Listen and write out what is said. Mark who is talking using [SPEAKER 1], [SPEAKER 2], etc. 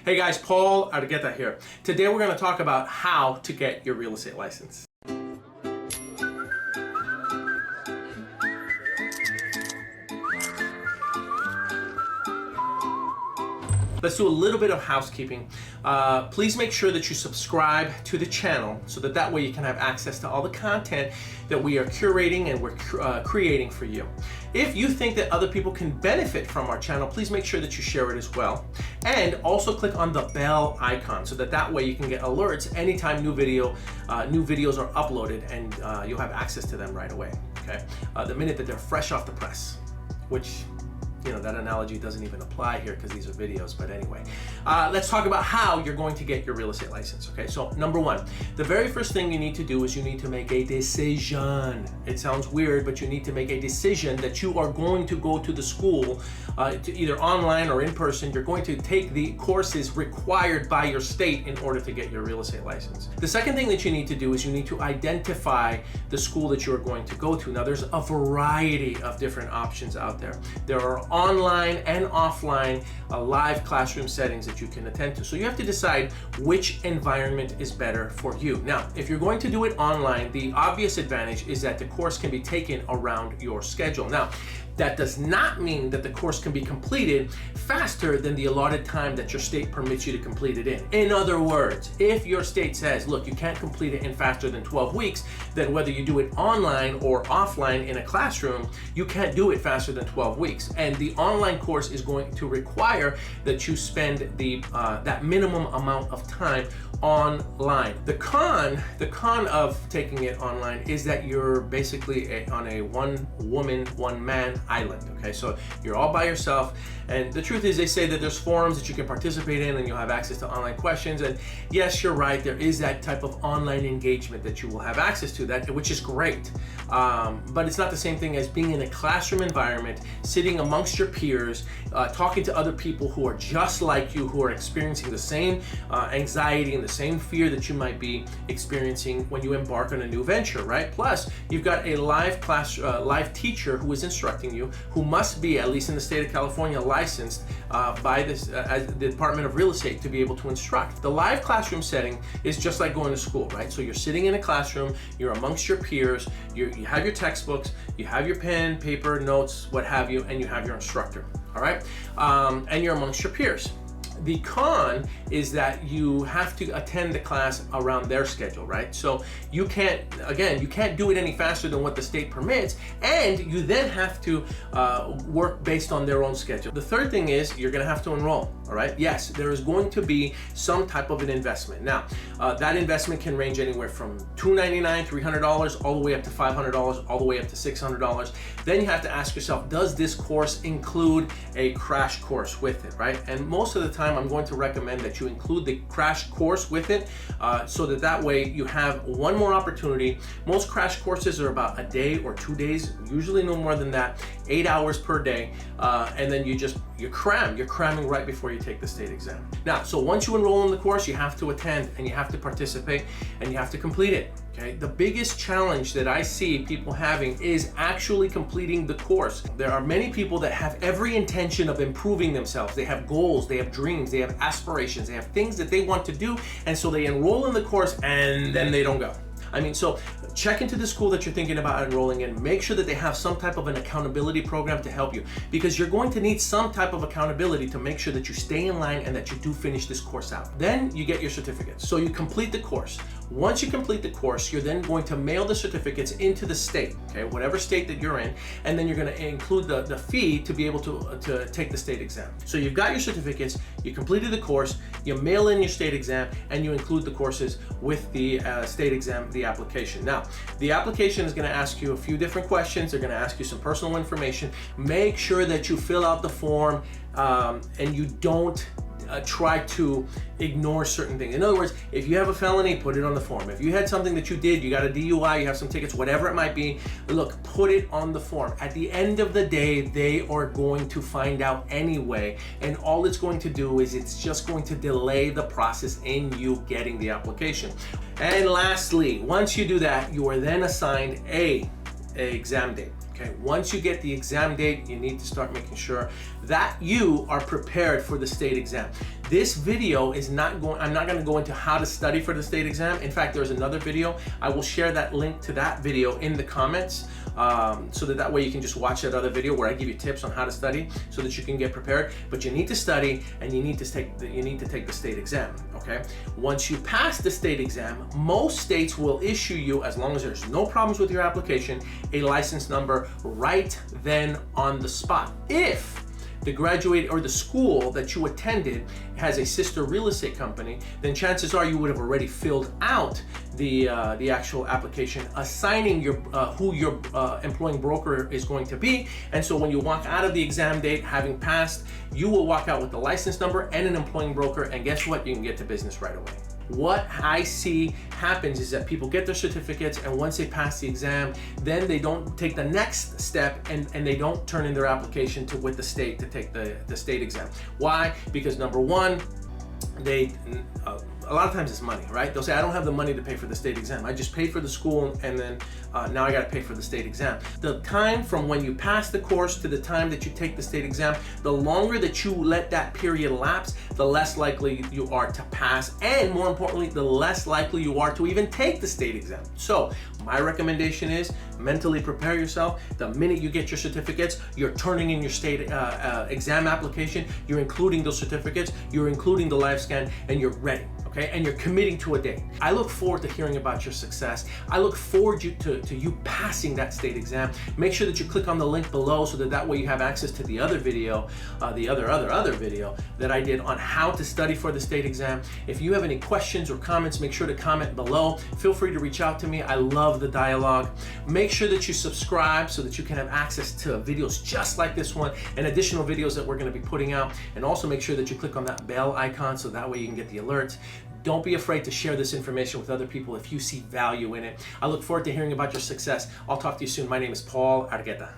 [SPEAKER 1] Hey guys, Paul Argueta here. Today we're going to talk about how to get your real estate license. Let's do a little bit of housekeeping. Please make sure that you subscribe to the channel so that way you can have access to all the content that we are curating and we're creating for you. If you think that other people can benefit from our channel, please make sure that you share it as well. And also click on the bell icon so that way you can get alerts anytime new videos are uploaded, and you'll have access to them right away, okay? The minute that they're fresh off the press, which, you know, that analogy doesn't even apply here because these are videos, but anyway. Let's talk about how you're going to get your real estate license, okay? So number one, the very first thing you need to do is you need to make a decision. It sounds weird, but you need to make a decision that you are going to go to the school, to either online or in person. You're going to take the courses required by your state in order to get your real estate license. The second thing that you need to do is you need to identify the school that you're going to go to. Now, there's a variety of different options out there. There are online and offline live classroom settings that you can attend to. So you have to decide which environment is better for you. Now, if you're going to do it online, the obvious advantage is that the course can be taken around your schedule. Now, that does not mean that the course can be completed faster than the allotted time that your state permits you to complete it in. In other words, if your state says, look, you can't complete it in faster than 12 weeks, then whether you do it online or offline in a classroom, you can't do it faster than 12 weeks. And the online course is going to require that you spend that minimum amount of time online. The con of taking it online is that you're basically on a one-woman, one-man island, okay? So you're all by yourself, and the truth is they say that there's forums that you can participate in and you'll have access to online questions, and yes, you're right, there is that type of online engagement that you will have access to, that which is great, but it's not the same thing as being in a classroom environment, sitting amongst your peers, talking to other people who are just like you, who are experiencing the same anxiety and the same fear that you might be experiencing when you embark on a new venture, right? Plus, you've got a live teacher who is instructing you, who must be, at least in the state of California, licensed by as the Department of Real Estate to be able to instruct. The live classroom setting is just like going to school, right? So you're sitting in a classroom, you're amongst your peers, you have your textbooks, you have your pen, paper, notes, what have you, and you have your instructor, all right? And you're amongst your peers. The con is that you have to attend the class around their schedule, right? So you can't do it any faster than what the state permits, and you then have to work based on their own schedule. The third thing is you're gonna have to enroll, all right? Yes, there is going to be some type of an investment. Now, that investment can range anywhere from $299, $300, all the way up to $500, all the way up to $600. Then you have to ask yourself, does this course include a crash course with it, right? And most of the time, I'm going to recommend that you include the crash course with it, so that way you have one more opportunity. Most crash courses are about a day or 2 days, usually no more than that, 8 hours per day, and then you're cramming right before you take the state exam. Now, so once you enroll in the course, you have to attend and you have to participate and you have to complete it. Okay? The biggest challenge that I see people having is actually completing the course. There are many people that have every intention of improving themselves. They have goals, they have dreams, they have aspirations, they have things that they want to do, and so they enroll in the course and then they don't go. I mean, so check into the school that you're thinking about enrolling in. Make sure that they have some type of an accountability program to help you, because you're going to need some type of accountability to make sure that you stay in line and that you do finish this course out. Then you get your certificates. So you complete the course. Once you complete the course, you're then going to mail the certificates into the state, okay, whatever state that you're in, and then you're going to include the fee to be able to take the state exam. So you've got your certificates, you completed the course, you mail in your state exam, and you include the courses with the state exam, the application. Now, the application is going to ask you a few different questions. They're going to ask you some personal information. Make sure that you fill out the form and you don't try to ignore certain things. In other words, if you have a felony, put it on the form. If you had something that you did, you got a DUI, you have some tickets, whatever it might be, look, put it on the form. At the end of the day, they are going to find out anyway, and all it's going to do is it's just going to delay the process in you getting the application. And lastly, once you do that, you are then assigned a exam date. Okay, once you get the exam date, you need to start making sure that you are prepared for the state exam. This video is not going, I'm not going to go into how to study for the state exam. In fact, there's another video. I will share that link to that video in the comments, so that way you can just watch that other video where I give you tips on how to study so that you can get prepared. But you need to study, and you need to take the state exam, okay? Once you pass the state exam, most states will issue you, as long as there's no problems with your application, a license number right then on the spot. If the graduate or the school that you attended has a sister real estate company, then chances are you would have already filled out the actual application, assigning your who your employing broker is going to be. And so when you walk out of the exam date, having passed, you will walk out with the license number and an employing broker, and guess what? You can get to business right away. What I see happens is that people get their certificates, and once they pass the exam, then they don't take the next step, and they don't turn in their application with the state to take the state exam. Why? Because number one, a lot of times it's money, right? They'll say, I don't have the money to pay for the state exam. I just paid for the school, and then now I got to pay for the state exam. The time from when you pass the course to the time that you take the state exam, the longer that you let that period lapse, the less likely you are to pass, and more importantly, the less likely you are to even take the state exam. So my recommendation is mentally prepare yourself. The minute you get your certificates, you're turning in your state exam application, you're including those certificates, you're including the live scan, and you're ready. Okay, and you're committing to a date. I look forward to hearing about your success. I look forward to you passing that state exam. Make sure that you click on the link below so that way you have access to the other video, the other video that I did on how to study for the state exam. If you have any questions or comments, make sure to comment below. Feel free to reach out to me. I love the dialogue. Make sure that you subscribe so that you can have access to videos just like this one and additional videos that we're going to be putting out. And also make sure that you click on that bell icon so that way you can get the alerts. Don't be afraid to share this information with other people if you see value in it. I look forward to hearing about your success. I'll talk to you soon. My name is Paul Argueta.